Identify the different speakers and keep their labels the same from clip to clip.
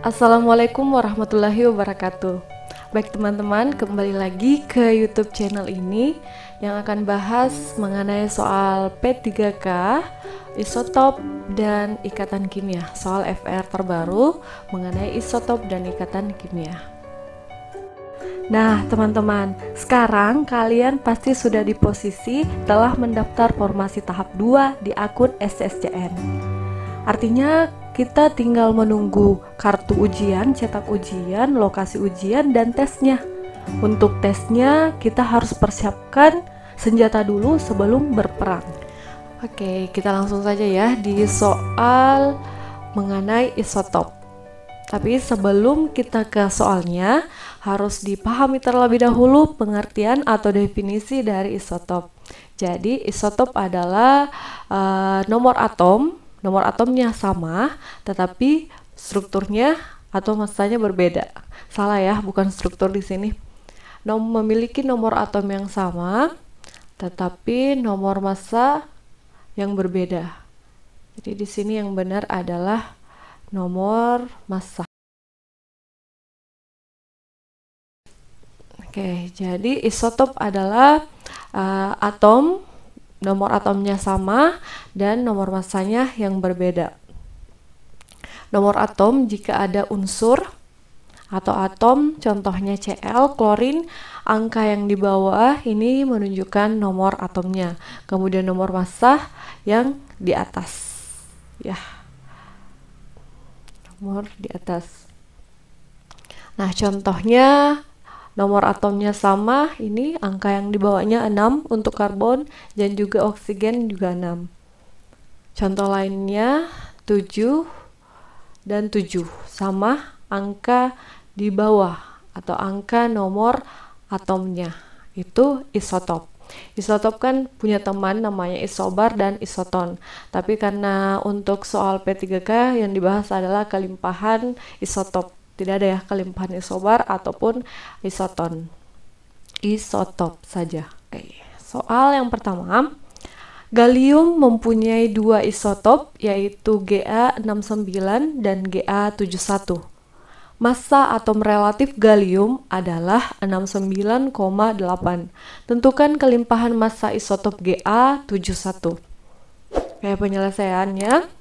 Speaker 1: Assalamualaikum warahmatullahi wabarakatuh. Baik teman-teman, kembali lagi ke YouTube channel ini yang akan bahas mengenai soal P3K, isotop dan ikatan kimia. Soal FR terbaru mengenai isotop dan ikatan kimia. Nah teman-teman, sekarang kalian pasti sudah di posisi telah mendaftar formasi tahap 2 di akun SSCN. Artinya kita tinggal menunggu kartu ujian, cetak ujian, lokasi ujian, dan tesnya. Untuk tesnya kita harus persiapkan senjata dulu sebelum berperang. Oke, kita langsung saja ya di soal mengenai isotop. Tapi sebelum kita ke soalnya, harus dipahami terlebih dahulu pengertian atau definisi dari isotop. Jadi isotop adalah nomor atomnya sama, tetapi strukturnya atau massanya berbeda. Salah ya, bukan struktur di sini. Memiliki nomor atom yang sama, tetapi nomor massa yang berbeda. Jadi di sini yang benar adalah nomor massa. Oke, jadi isotop adalah atom, nomor atomnya sama dan nomor massanya yang berbeda. Nomor atom jika ada unsur atau atom, contohnya Cl, klorin, angka yang di bawah ini menunjukkan nomor atomnya. Kemudian nomor massa yang di atas. Ya. Nomor di atas. Nah, contohnya nomor atomnya sama, ini angka yang di bawahnya 6 untuk karbon dan juga oksigen juga 6. Contoh lainnya 7 dan 7 sama angka di bawah atau angka nomor atomnya. Itu isotop. Isotop kan punya teman namanya isobar dan isoton. Tapi karena untuk soal P3K yang dibahas adalah kelimpahan isotop. Tidak ada ya kelimpahan isobar ataupun isoton. Isotop saja. Oke. Soal yang pertama, gallium mempunyai dua isotop yaitu Ga69 dan Ga71. Massa atom relatif gallium adalah 69,8. Tentukan kelimpahan massa isotop Ga71. Kayak penyelesaiannya.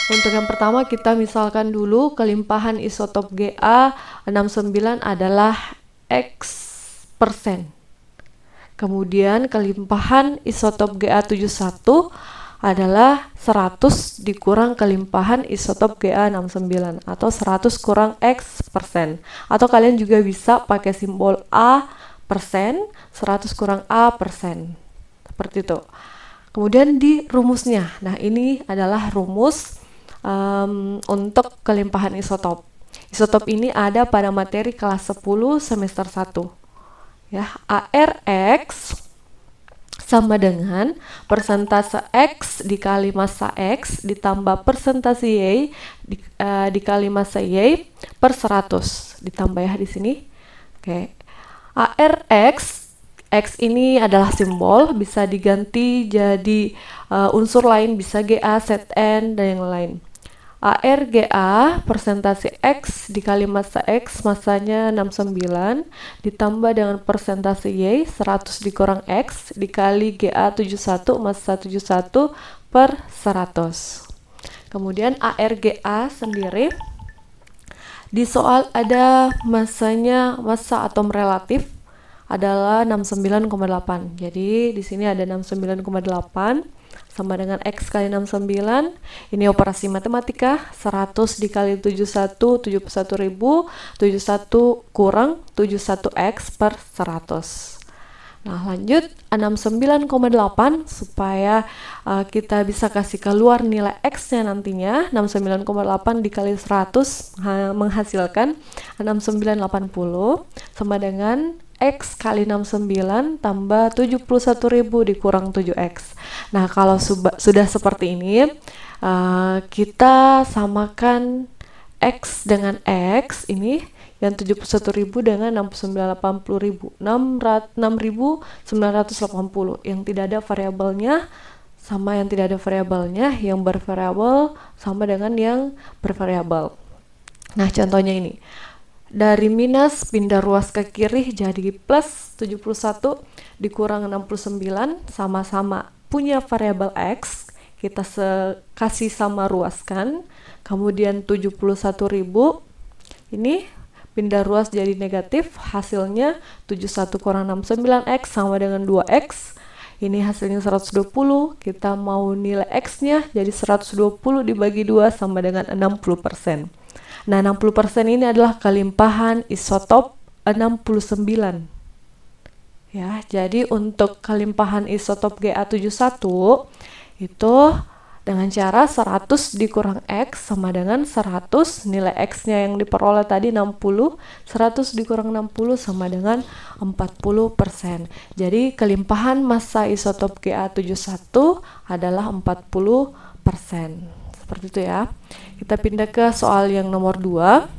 Speaker 1: Untuk yang pertama kita misalkan dulu kelimpahan isotop Ga69 adalah X persen. Kemudian kelimpahan isotop Ga71 adalah 100 dikurang kelimpahan isotop Ga69 atau 100 kurang X persen. Atau kalian juga bisa pakai simbol A persen, 100 kurang A persen. Seperti itu. Kemudian di rumusnya. Nah, ini adalah rumus untuk kelimpahan isotop. Isotop ini ada pada materi kelas 10 semester 1. Ya, ARX sama dengan persentase X dikali massa X ditambah persentase Y dikali massa Y per 100. Ditambah ya di sini. Oke. ARX X ini adalah simbol, bisa diganti jadi unsur lain, bisa Ga, Zn, dan yang lain. ARGA persentase X dikali massa X, massanya 69, ditambah dengan persentase Y, 100 dikurang X, dikali Ga71, massa 71 per 100. Kemudian ARGA sendiri, di soal ada massanya, massa atom relatif, adalah 69,8. Jadi di sini ada 69,8 sama dengan X kali 69. Ini operasi matematika. 100 dikali 71, 71.000. 71 kurang 71X per 100. Nah, lanjut 69,8 supaya kita bisa kasih keluar nilai X-nya nantinya. 69,8 dikali 100 menghasilkan 6980 sama dengan X kali 69 tambah 71.000 dikurang 7X. Nah, kalau sudah seperti ini, kita samakan X dengan X ini, yang 71.000 dengan 6980.000. 6.980 yang tidak ada variabelnya sama yang tidak ada variabelnya, yang bervariabel sama dengan yang bervariabel. Nah, contohnya ini. Dari minus pindah ruas ke kiri jadi plus 71 dikurang 69, sama-sama punya variabel X, kita kasih sama ruaskan, kemudian 71.000 ini pindah ruas jadi negatif, hasilnya 71 kurang 69X sama dengan 2X. Ini hasilnya 120, kita mau nilai X-nya jadi 120 dibagi 2 sama dengan 60%. Nah, 60% ini adalah kelimpahan isotop 69. Ya, jadi untuk kelimpahan isotop Ga71 itu dengan cara 100 dikurang X sama dengan 100, nilai X-nya yang diperoleh tadi 60, 100 dikurang 60 sama dengan 40%. Jadi kelimpahan massa isotop Ga71 adalah 40%. Seperti itu ya. Kita pindah ke soal yang nomor 2.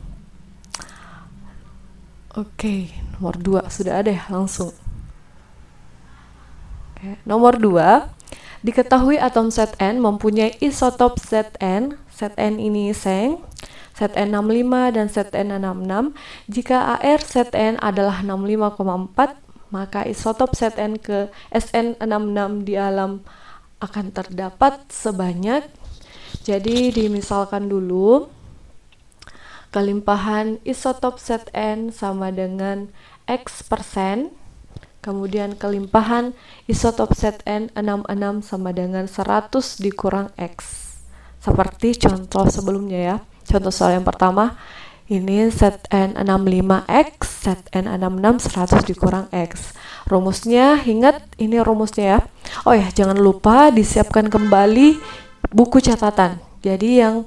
Speaker 1: Oke, nomor 2 sudah ada ya, langsung. Oke, nomor 2. Diketahui atom Zn mempunyai isotop Zn. Zn ini Seng, Zn65 dan Zn66. Jika AR Zn adalah 65,4, maka isotop Zn ke Sn66 di alam akan terdapat sebanyak. Jadi dimisalkan dulu, kelimpahan isotop Zn sama dengan X%, kemudian kelimpahan isotop Zn66 sama dengan 100 dikurang X. Seperti contoh sebelumnya ya. Contoh soal yang pertama, ini Zn65X, Zn66 100 dikurang X. Rumusnya, ingat ini rumusnya ya. Oh ya, jangan lupa disiapkan kembali buku catatan. Jadi yang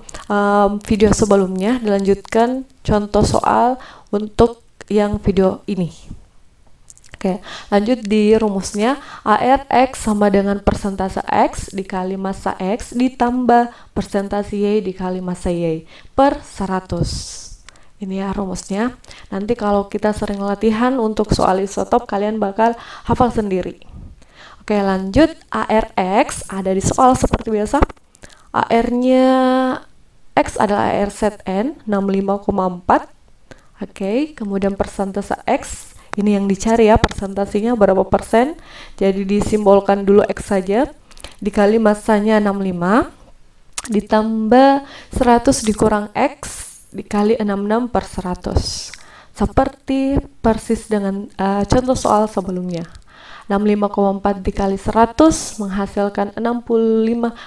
Speaker 1: video sebelumnya dilanjutkan contoh soal untuk yang video ini. Oke, lanjut di rumusnya. ARX sama dengan persentase X dikali massa X ditambah persentase Y dikali massa Y per 100. Ini ya rumusnya. Nanti kalau kita sering latihan untuk soal isotop, kalian bakal hafal sendiri. Oke, lanjut. ARX ada di soal seperti biasa. AR-nya X adalah AR Zn 65,4. Oke, kemudian persentase X ini yang dicari ya, persentasenya berapa persen. Jadi disimbolkan dulu X saja, dikali massanya 65 ditambah 100 dikurang X dikali 66 per 100. Seperti persis dengan contoh soal sebelumnya. 65,4 dikali 100 menghasilkan 6540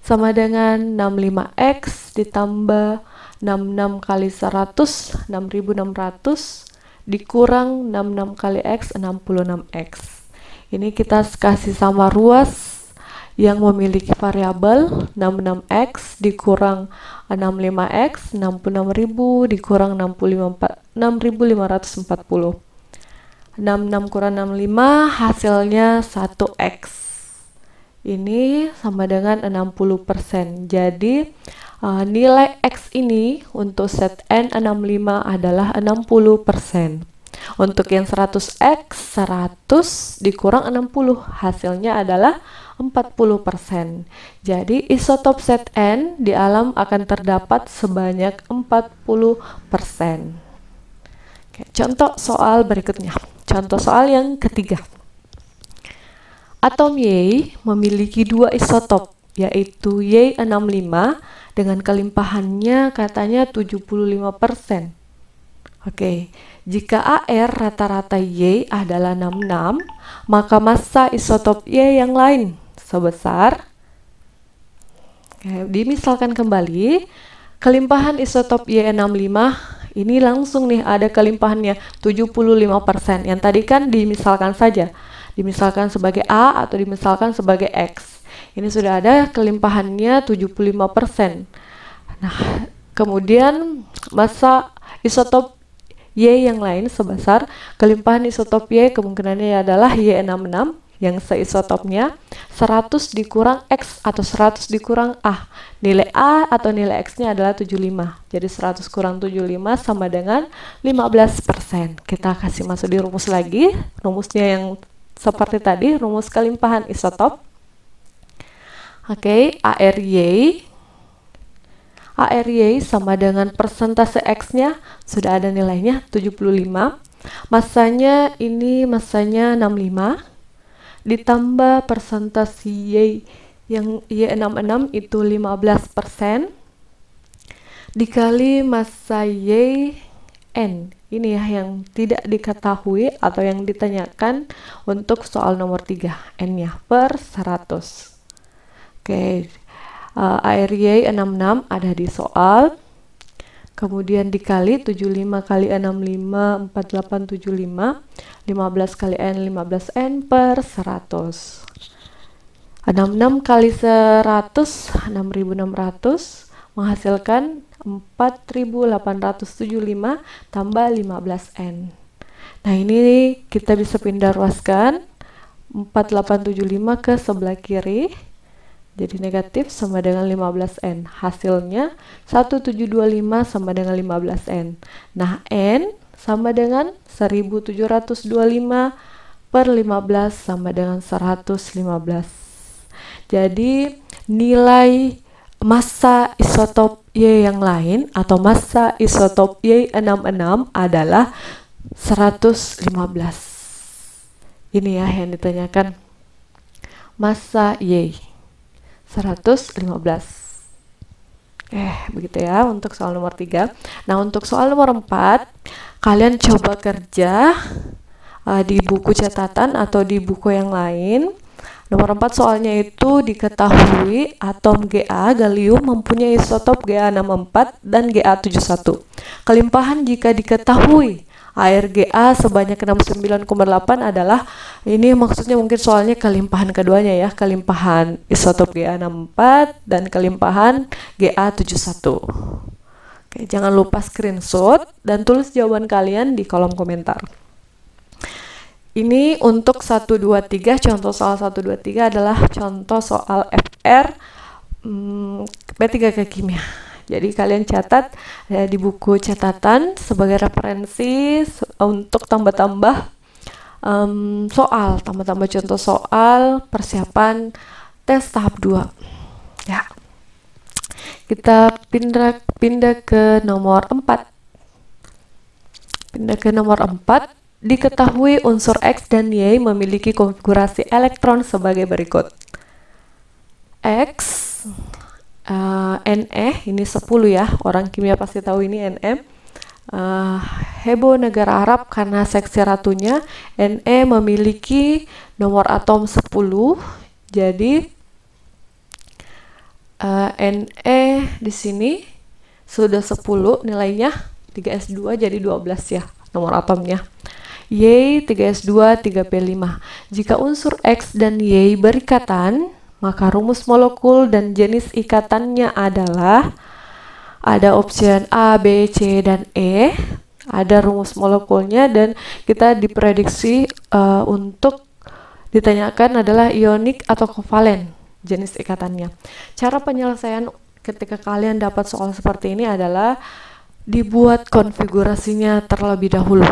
Speaker 1: sama dengan 65X ditambah 66 kali 100, 6600 dikurang 66 kali X, 66X. Ini kita kasih sama ruas yang memiliki variabel 66X dikurang 65X, 66.000 dikurang 6540. 66 kurang 65 hasilnya 1X. Ini sama dengan 60%. Jadi nilai X ini untuk Zn65 adalah 60%. Untuk yang 100X, 100 dikurang 60 hasilnya adalah 40%. Jadi isotop Zn di alam akan terdapat sebanyak 40%. Oke, contoh soal berikutnya. Contoh soal yang ketiga. Atom Y memiliki dua isotop, yaitu Y65 dengan kelimpahannya katanya 75%. Oke, jika AR rata-rata Y adalah 66, maka massa isotop Y yang lain sebesar, dimisalkan kembali, kelimpahan isotop Y65 ini langsung nih ada kelimpahannya 75%. Yang tadi kan dimisalkan saja, dimisalkan sebagai A atau dimisalkan sebagai X. Ini sudah ada kelimpahannya 75%. Nah, kemudian massa isotop Y yang lain sebesar, kelimpahan isotop Y kemungkinannya adalah Y66 yang seisotopnya 100 dikurang X atau 100 dikurang A. Nilai A atau nilai X-nya adalah 75. Jadi 100 kurang 75 sama dengan 15%. Kita kasih masuk di rumus lagi. Rumusnya yang seperti tadi, rumus kelimpahan isotop. Oke, ARY ARY sama dengan persentase X-nya sudah ada nilainya 75. Masanya ini masanya 65 ditambah persentase Y yang Y66 itu 15% dikali massa Y N. Ini ya yang tidak diketahui atau yang ditanyakan untuk soal nomor 3, N-nya per 100. Oke, ARY 66 ada di soal. Kemudian dikali 75 kali 65, 4875, 15 kali N, 15N per 100. 66 kali 100, 6.600, menghasilkan 4.875 tambah 15N. Nah, ini kita bisa pindah ruaskan 4875 ke sebelah kiri. Jadi negatif sama dengan 15N. Hasilnya 1725 sama dengan 15N. Nah, N sama dengan 1725 per 15 sama dengan 115. Jadi nilai massa isotop Y yang lain atau massa isotop Y66 adalah 115. Ini ya yang ditanyakan, massa Y 115. Begitu ya untuk soal nomor 3. Nah, untuk soal nomor 4, kalian coba kerja di buku catatan atau di buku yang lain. Nomor 4 soalnya itu diketahui atom Ga gallium mempunyai isotop Ga64 dan Ga71. Kelimpahan jika diketahui ArGa sebanyak 69,8 adalah, ini maksudnya mungkin soalnya kelimpahan keduanya ya, kelimpahan isotop Ga64 dan kelimpahan Ga71. Oke, jangan lupa screenshot dan tulis jawaban kalian di kolom komentar. Ini untuk 1, 2, 3, contoh soal 1, 2, 3 adalah contoh soal FR P3K Kimia. Jadi kalian catat di buku catatan sebagai referensi untuk tambah-tambah soal, tambah-tambah contoh soal persiapan tes tahap 2. Ya. Kita pindah ke nomor 4. Pindah ke nomor 4. Diketahui unsur X dan Y memiliki konfigurasi elektron sebagai berikut. X, Ne, ini 10 ya, orang kimia pasti tahu ini Ne. Hebo negara Arab karena seksi ratunya. Ne memiliki nomor atom 10. Jadi Ne di sini sudah 10 nilainya, 3s2 jadi 12 ya nomor atomnya. Y 3s2 3p5. Jika unsur X dan Y berikatan, maka rumus molekul dan jenis ikatannya adalah, ada option A, B, C, dan E. Ada rumus molekulnya dan kita diprediksi untuk ditanyakan adalah ionik atau kovalen jenis ikatannya. Cara penyelesaian ketika kalian dapat soal seperti ini adalah dibuat konfigurasinya terlebih dahulu.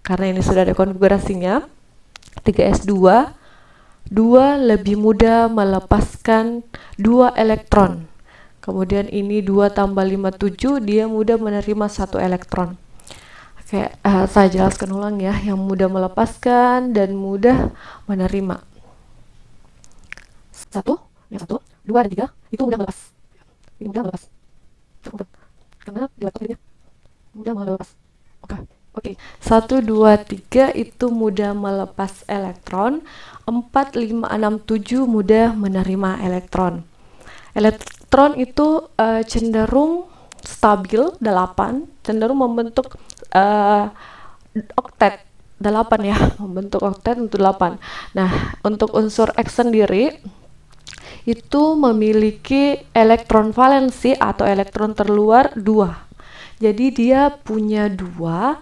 Speaker 1: Karena ini sudah ada konfigurasinya, 3s2, 2 lebih mudah melepaskan 2 elektron. Kemudian ini 2 tambah 5, 7, dia mudah menerima 1 elektron. Oke, saya jelaskan ulang ya, yang mudah melepaskan dan mudah menerima. 1, 2, dan 3, itu mudah melepas. Ini mudah melepas. Karena di laptop ini mudah melepas. Oke. 1, 2, 3 itu mudah melepas elektron. 4, 5, 6, 7 mudah menerima elektron. Elektron itu cenderung stabil 8, cenderung membentuk oktet 8 ya, membentuk oktet untuk 8. Nah, untuk unsur X sendiri itu memiliki elektron valensi atau elektron terluar 2. Jadi dia punya 2.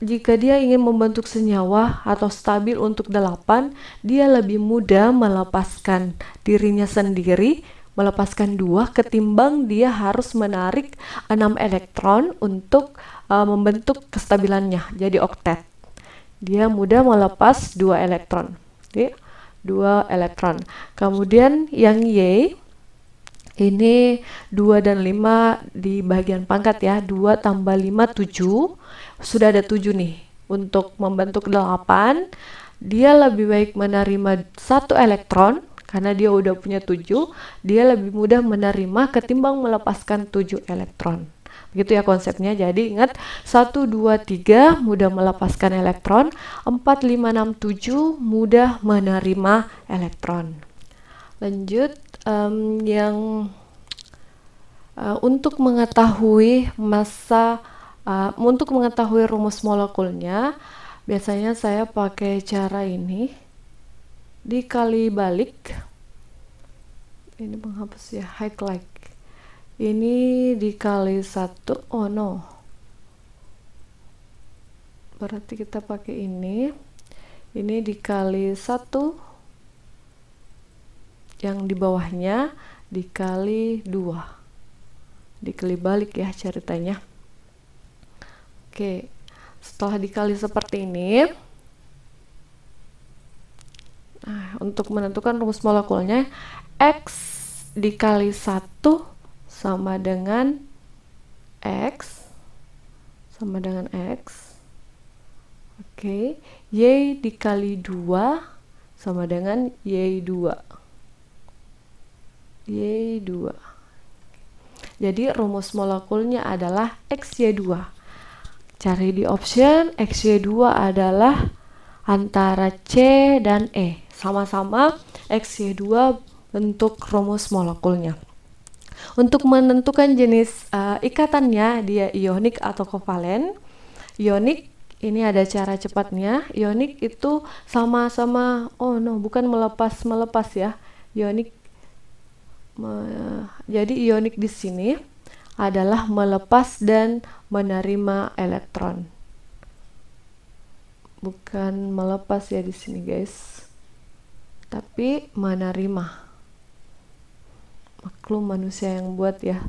Speaker 1: Jika dia ingin membentuk senyawa atau stabil untuk 8, dia lebih mudah melepaskan dirinya sendiri, melepaskan 2 ketimbang dia harus menarik 6 elektron untuk membentuk kestabilannya jadi oktet. Dia mudah melepas 2 elektron. Oke, 2 elektron. Kemudian yang Y Ini 2 dan 5 di bagian pangkat ya. 2 tambah 5, 7. Sudah ada 7 nih. Untuk membentuk 8, dia lebih baik menerima 1 elektron, karena dia udah punya 7, dia lebih mudah menerima ketimbang melepaskan 7 elektron. Begitu ya konsepnya. Jadi ingat, 1, 2, 3 mudah melepaskan elektron, 4, 5, 6, 7 mudah menerima elektron. Lanjut, untuk mengetahui untuk mengetahui rumus molekulnya, biasanya saya pakai cara ini, dikali balik. Ini menghapus ya, highlight. Ini dikali 1, oh no, berarti kita pakai ini dikali 1, yang di bawahnya dikali 2, dikali balik ya ceritanya. Oke, setelah dikali seperti ini, nah, untuk menentukan rumus molekulnya, X dikali 1 sama dengan X sama dengan X. Oke, Y dikali 2 sama dengan Y2. Y2. Jadi rumus molekulnya adalah XY2. Cari di option, XY2 adalah antara C dan E. Sama-sama XY2 bentuk rumus molekulnya. Untuk menentukan jenis ikatannya, dia ionik atau kovalen. Ionik, ini ada cara cepatnya. Ionik itu sama-sama, oh no, bukan melepas ya. Ionik, jadi ionik di sini adalah melepas dan menerima elektron. Bukan melepas ya di sini guys, tapi menerima. Maklum manusia yang buat ya.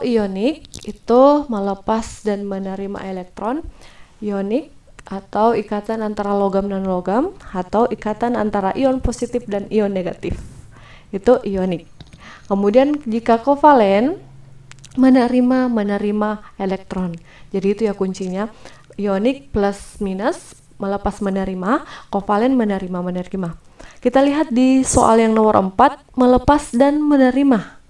Speaker 1: Ionik itu melepas dan menerima elektron. Ionik atau ikatan antara logam dan logam, atau ikatan antara ion positif dan ion negatif, itu ionik. Kemudian jika kovalen, menerima elektron. Jadi itu ya kuncinya, ionik plus minus, melepas menerima, kovalen menerima. Kita lihat di soal yang nomor 4, melepas dan menerima.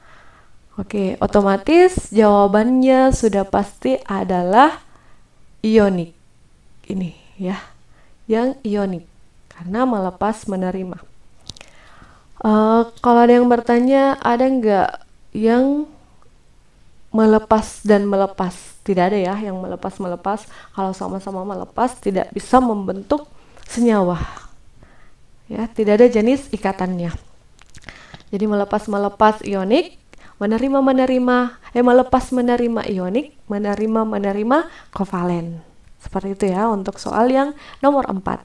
Speaker 1: Oke, otomatis jawabannya sudah pasti adalah ionik. Ini ya, yang ionik, karena melepas menerima. Kalau ada yang bertanya, ada nggak yang melepas dan melepas? Tidak ada ya yang melepas. Kalau sama-sama melepas tidak bisa membentuk senyawa ya, tidak ada jenis ikatannya. Jadi melepas ionik, melepas menerima ionik, menerima kovalen. Seperti itu ya untuk soal yang nomor 4.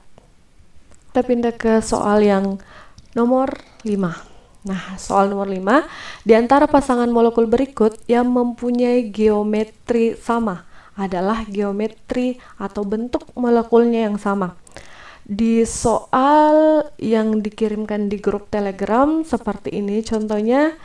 Speaker 1: Kita pindah ke soal yang nomor 5. Nah, soal nomor 5, di antara pasangan molekul berikut yang mempunyai geometri sama adalah geometri atau bentuk molekulnya yang sama. Di soal yang dikirimkan di grup Telegram seperti ini contohnya,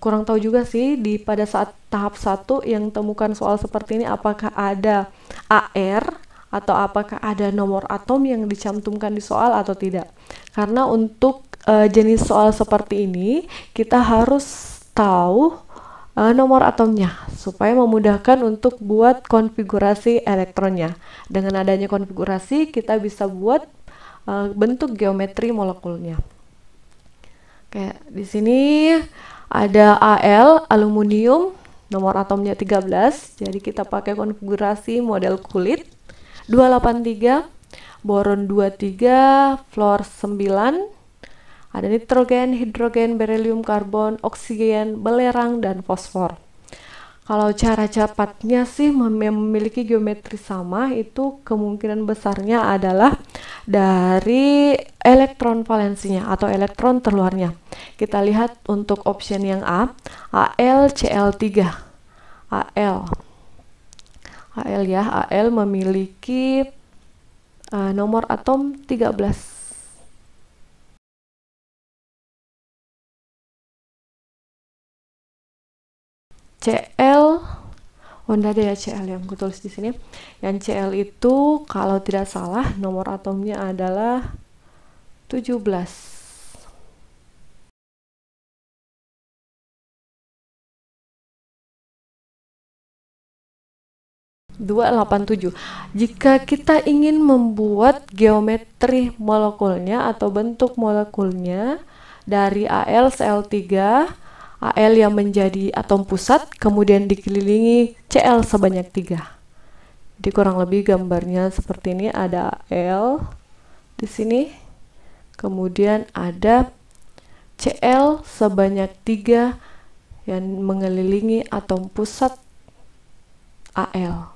Speaker 1: kurang tahu juga sih pada saat tahap 1 yang temukan soal seperti ini, apakah ada AR atau apakah ada nomor atom yang dicantumkan di soal atau tidak. Karena untuk jenis soal seperti ini kita harus tahu nomor atomnya supaya memudahkan untuk buat konfigurasi elektronnya. Dengan adanya konfigurasi kita bisa buat bentuk geometri molekulnya. Kayak di sini ada Al, aluminium, nomor atomnya 13. Jadi kita pakai konfigurasi model kulit. 283, boron 23, fluor 9. Ada nitrogen, hidrogen, berilium, karbon, oksigen, belerang, dan fosfor. Kalau cara cepatnya sih memiliki geometri sama, itu kemungkinan besarnya adalah dari elektron valensinya atau elektron terluarnya. Kita lihat untuk option yang A, AlCl3. Al ya, Al memiliki nomor atom 13. Cl, oh enggak ada ya Cl yang aku tulis di sini. Yang Cl itu kalau tidak salah nomor atomnya adalah 17. 287. Jika kita ingin membuat geometri molekulnya atau bentuk molekulnya dari AlCl3, Al yang menjadi atom pusat, kemudian dikelilingi Cl sebanyak 3. Jadi kurang lebih gambarnya seperti ini, ada Al di sini, kemudian ada Cl sebanyak 3 yang mengelilingi atom pusat Al.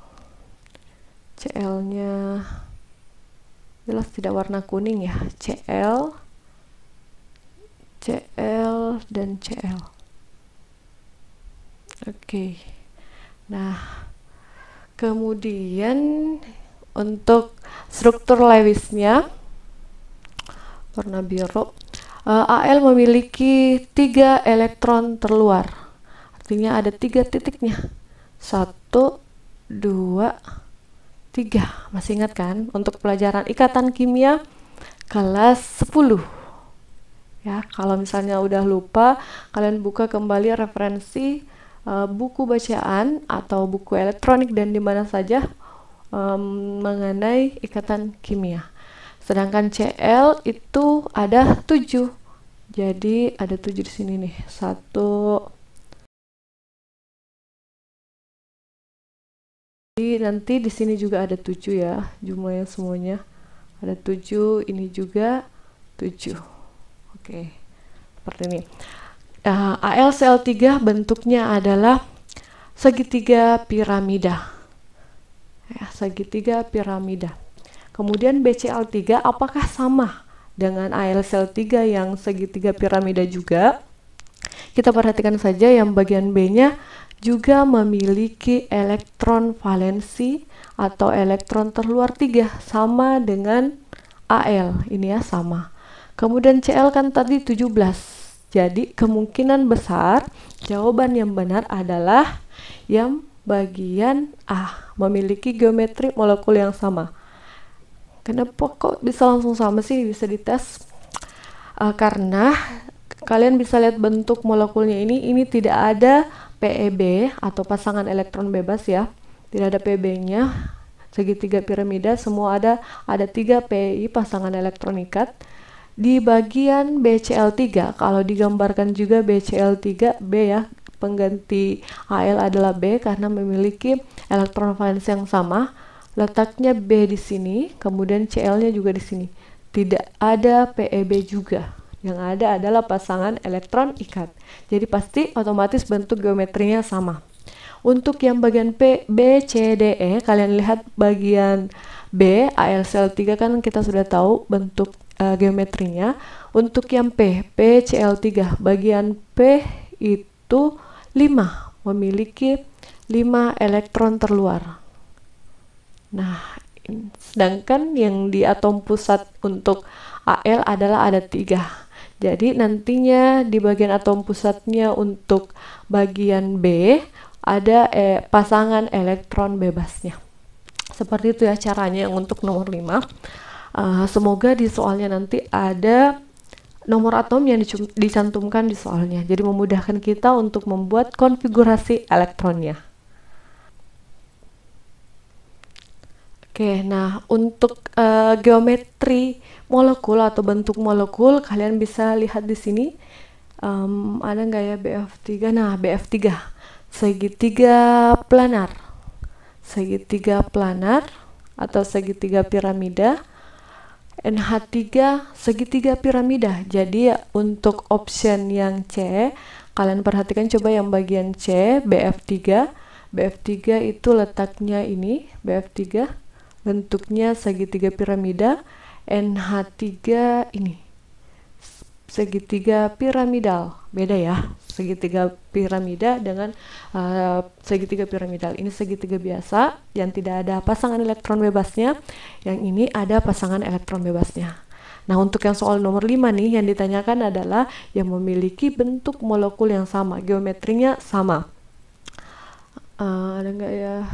Speaker 1: Cl-nya jelas tidak warna kuning ya, Cl, dan Cl. Oke. Nah, kemudian untuk struktur Lewisnya warna biru, Al memiliki 3 elektron terluar, artinya ada 3 titiknya, 1, 2, 3. Masih ingat kan untuk pelajaran ikatan kimia kelas 10 ya? Kalau misalnya udah lupa, kalian buka kembali referensi buku bacaan atau buku elektronik dan dimana saja mengenai ikatan kimia. Sedangkan Cl itu ada 7, jadi ada 7 di sini nih, 1. Jadi nanti di sini juga ada 7 ya, jumlahnya semuanya ada 7, ini juga 7. Oke, seperti ini. AlCl3 bentuknya adalah segitiga piramida. Ya, segitiga piramida. Kemudian BCl3 apakah sama dengan AlCl3 yang segitiga piramida juga? Kita perhatikan saja yang bagian B-nya juga memiliki elektron valensi atau elektron terluar 3, sama dengan Al, ini ya sama. Kemudian Cl kan tadi 17, jadi kemungkinan besar jawaban yang benar adalah yang bagian A, memiliki geometri molekul yang sama. Kenapa kok bisa langsung sama sih, bisa dites? Karena kalian bisa lihat bentuk molekulnya ini tidak ada PEB atau pasangan elektron bebas ya, tidak ada PB-nya, segitiga piramida, semua ada 3 PI pasangan elektron ikat. Di bagian BCl3, kalau digambarkan juga BCl3 B ya, pengganti Al adalah B karena memiliki elektron valensi yang sama, letaknya B di sini, kemudian Cl-nya juga di sini, tidak ada PEB juga. Yang ada adalah pasangan elektron ikat. Jadi pasti otomatis bentuk geometrinya sama. Untuk yang bagian P, B, C, D, E, kalian lihat bagian B, AlCl3 kan kita sudah tahu bentuk geometrinya. Untuk yang P, PCl3, bagian P itu 5, memiliki 5 elektron terluar. Nah, sedangkan yang di atom pusat untuk Al adalah ada 3. Jadi nantinya di bagian atom pusatnya untuk bagian B ada pasangan elektron bebasnya. Seperti itu ya caranya yang untuk nomor 5. Semoga di soalnya nanti ada nomor atom yang dicantumkan di soalnya. Jadi memudahkan kita untuk membuat konfigurasi elektronnya. Oke, nah untuk geometri molekul atau bentuk molekul kalian bisa lihat di sini. Ada nggak ya BF3? Nah, BF3 segitiga planar. Segitiga planar atau segitiga piramida. NH3 segitiga piramida. Jadi untuk option yang C, kalian perhatikan coba yang bagian C, BF3. BF3 itu letaknya ini, BF3 bentuknya segitiga piramida. NH3 ini segitiga piramidal, beda ya, segitiga piramida dengan segitiga piramidal. Ini segitiga biasa yang tidak ada pasangan elektron bebasnya, yang ini ada pasangan elektron bebasnya. Nah, untuk yang soal nomor 5 nih yang ditanyakan adalah yang memiliki bentuk molekul yang sama, geometrinya sama. Ada nggak ya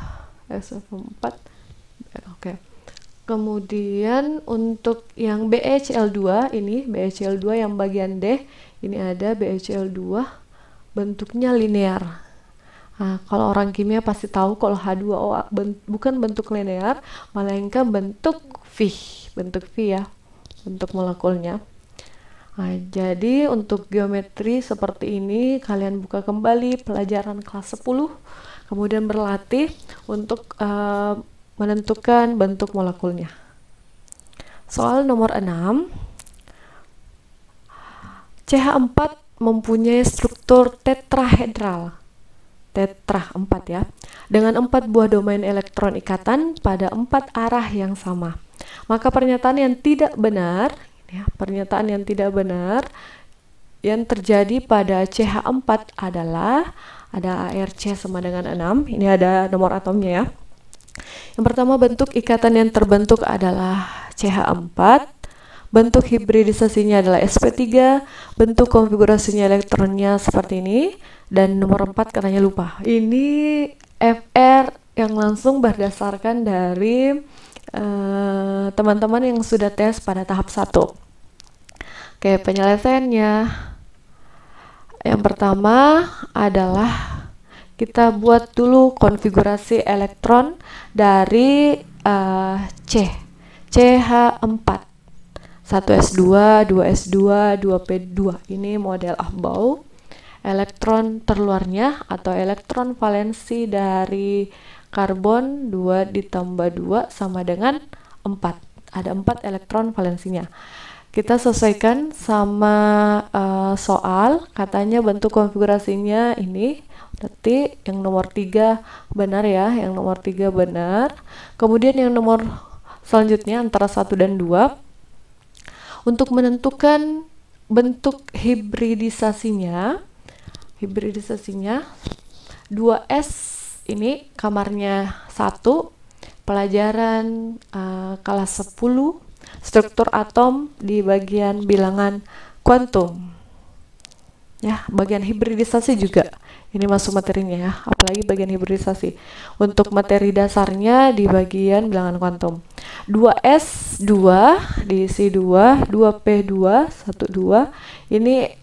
Speaker 1: SF4? Oke. Kemudian untuk yang BeCl2 ini, BeCl2 yang bagian D, ini ada BeCl2 bentuknya linear. Nah, kalau orang kimia pasti tahu kalau H2O bukan bentuk linear, melainkan bentuk V ya, bentuk molekulnya. Nah, jadi untuk geometri seperti ini kalian buka kembali pelajaran kelas 10, kemudian berlatih untuk menentukan bentuk molekulnya. Soal nomor 6, CH4 mempunyai struktur tetrahedral. Tetra 4 ya, dengan 4 buah domain elektron ikatan pada 4 arah yang sama. Maka pernyataan yang tidak benar yang terjadi pada CH4 adalah ada ARC sama dengan 6. Ini ada nomor atomnya ya. Yang pertama, bentuk ikatan yang terbentuk adalah CH4. Bentuk hibridisasinya adalah sp3. Bentuk konfigurasinya elektronnya seperti ini. Dan nomor 4 katanya lupa. Ini FR yang langsung berdasarkan dari teman-teman yang sudah tes pada tahap 1. Oke, penyelesaiannya. Yang pertama adalah kita buat dulu konfigurasi elektron dari CH4. 1s2, 2s2, 2p2. Ini model Aufbau. Elektron terluarnya atau elektron valensi dari karbon 2 ditambah 2 sama dengan 4. Ada 4 elektron valensinya. Kita sesuaikan sama soal, katanya bentuk konfigurasinya ini. Berarti yang nomor 3 benar ya, yang nomor 3 benar. Kemudian yang nomor selanjutnya antara 1 dan 2. Untuk menentukan bentuk hibridisasinya 2S ini kamarnya 1, pelajaran kelas 10, struktur atom di bagian bilangan kuantum ya, bagian hibridisasi juga ini masuk materinya ya, apalagi bagian hibridisasi. Untuk materi dasarnya di bagian bilangan kuantum. 2S2 diisi 2, 2P2 12. Ini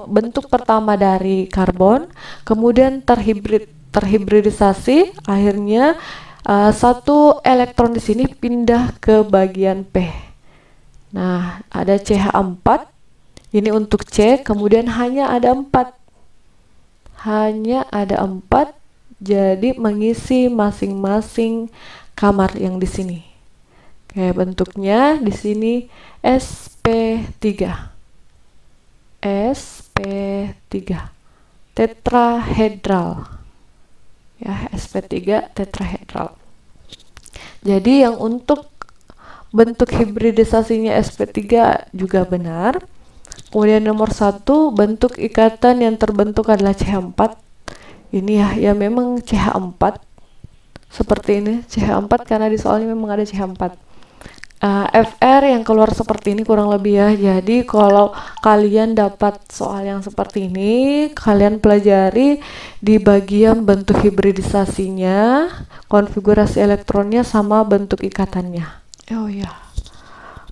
Speaker 1: bentuk pertama dari karbon, kemudian terhibridisasi, akhirnya satu elektron di sini pindah ke bagian P. Nah, ada CH4. Ini untuk C, kemudian hanya ada 4. Jadi mengisi masing-masing kamar yang di sini. Oke, bentuknya di sini sp3. Tetrahedral. Ya, sp3 tetrahedral. Jadi yang untuk bentuk hibridisasinya sp3 juga benar. Kemudian nomor 1, bentuk ikatan yang terbentuk adalah CH4. Ini ya memang CH4 seperti ini, CH4 karena di soalnya memang ada CH4. FR yang keluar seperti ini kurang lebih ya. Jadi kalau kalian dapat soal yang seperti ini, kalian pelajari di bagian bentuk hibridisasinya, konfigurasi elektronnya sama bentuk ikatannya. Oh ya.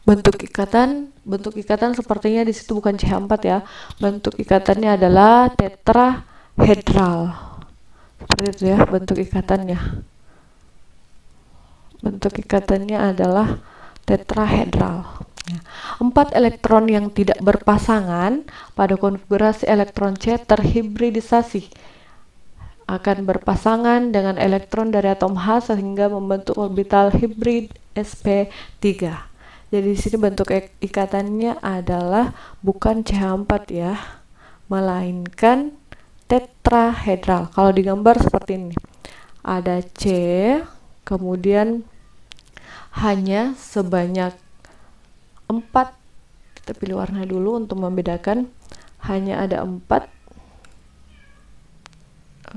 Speaker 1: Bentuk ikatan sepertinya di situ bukan CH4 ya. Bentuk ikatannya adalah tetrahedral. Seperti itu ya bentuk ikatannya. Bentuk ikatannya adalah tetrahedral. 4 elektron yang tidak berpasangan pada konfigurasi elektron C terhibridisasi akan berpasangan dengan elektron dari atom H sehingga membentuk orbital hibrid sp3. Jadi di sini bentuk ikatannya adalah bukan CH4 ya, melainkan tetrahedral. Kalau digambar seperti ini. Ada C, kemudian hanya sebanyak 4. Kita pilih warna dulu untuk membedakan. Hanya ada 4.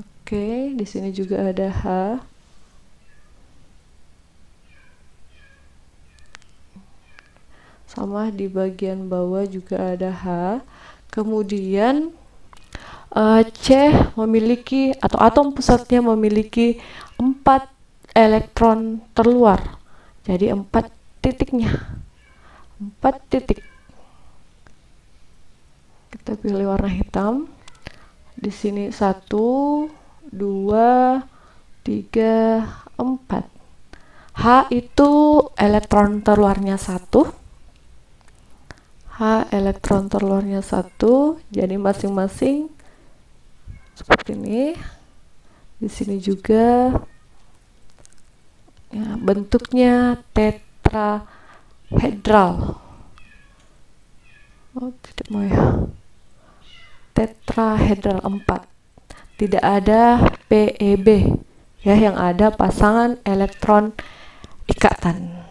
Speaker 1: Oke, di sini juga ada H. Sama di bagian bawah juga ada H. Kemudian C memiliki atau atom pusatnya memiliki 4 elektron terluar. Jadi 4 titiknya. 4 titik. Kita pilih warna hitam. Di sini 1, 2, 3, 4. H itu elektron terluarnya 1. H elektron terluarnya 1. Jadi masing-masing seperti ini. Di sini juga ya, bentuknya tetrahedral. Oh, tidak mau ya. Tetrahedral 4. Tidak ada PeB. Ya, yang ada pasangan elektron ikatan.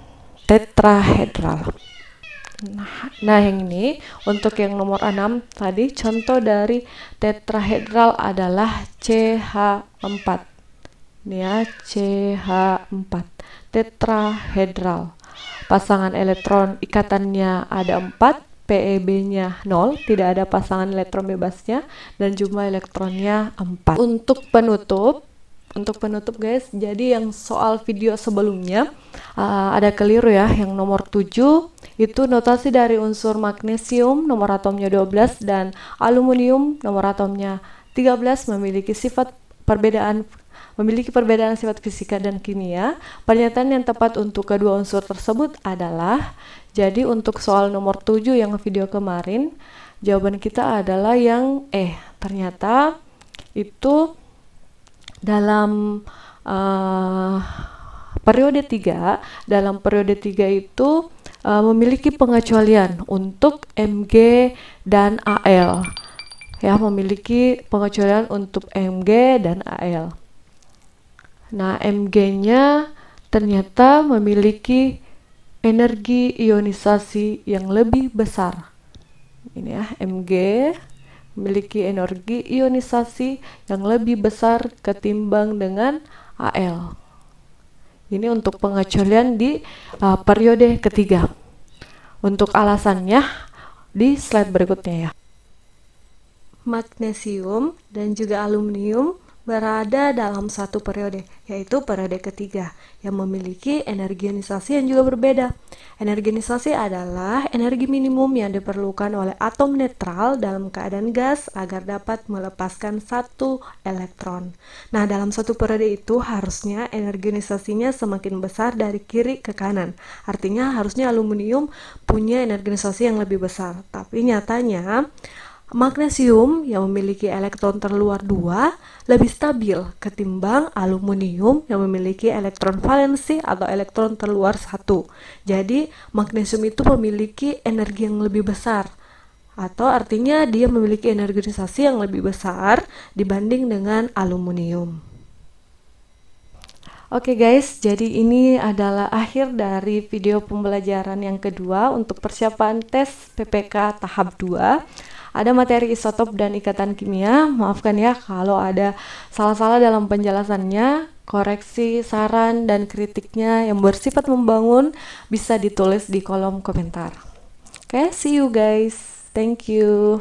Speaker 1: Tetrahedral. Nah, yang ini untuk yang nomor 6 tadi contoh dari tetrahedral adalah CH4. Ini ya, CH4. Tetrahedral. Pasangan elektron ikatannya ada 4, PeB-nya 0, tidak ada pasangan elektron bebasnya, dan jumlah elektronnya 4. Untuk penutup guys, jadi yang soal video sebelumnya ada keliru ya, yang nomor 7 itu notasi dari unsur magnesium nomor atomnya 12 dan aluminium nomor atomnya 13 memiliki perbedaan sifat fisika dan kimia. Pernyataan yang tepat untuk kedua unsur tersebut adalah, jadi untuk soal nomor 7 yang video kemarin, jawaban kita adalah yang ternyata itu dalam periode 3, dalam periode 3 itu memiliki pengecualian untuk Mg dan Al. Ya, memiliki pengecualian untuk Mg dan Al. Nah, Mg-nya ternyata memiliki energi ionisasi yang lebih besar. Ini ya, Mg memiliki energi ionisasi yang lebih besar ketimbang dengan Al. Ini untuk pengecualian di periode ketiga. Untuk alasannya di slide berikutnya ya. Magnesium dan juga aluminium berada dalam satu periode, yaitu periode ketiga, yang memiliki energi ionisasi yang juga berbeda. Energi ionisasi adalah energi minimum yang diperlukan oleh atom netral dalam keadaan gas agar dapat melepaskan satu elektron. Nah, dalam satu periode itu harusnya energi ionisasinya semakin besar dari kiri ke kanan. Artinya harusnya aluminium punya energi ionisasi yang lebih besar. Tapi nyatanya magnesium yang memiliki elektron terluar 2 lebih stabil ketimbang aluminium yang memiliki elektron valensi atau elektron terluar 1. Jadi magnesium itu memiliki energi yang lebih besar, atau artinya dia memiliki energi ionisasi yang lebih besar dibanding dengan aluminium. Oke guys, jadi ini adalah akhir dari video pembelajaran yang kedua untuk persiapan tes PPK tahap 2. Ada materi isotop dan ikatan kimia. Maafkan ya kalau ada salah-salah dalam penjelasannya. Koreksi, saran, dan kritiknya yang bersifat membangun bisa ditulis di kolom komentar. Oke, see you guys. Thank you.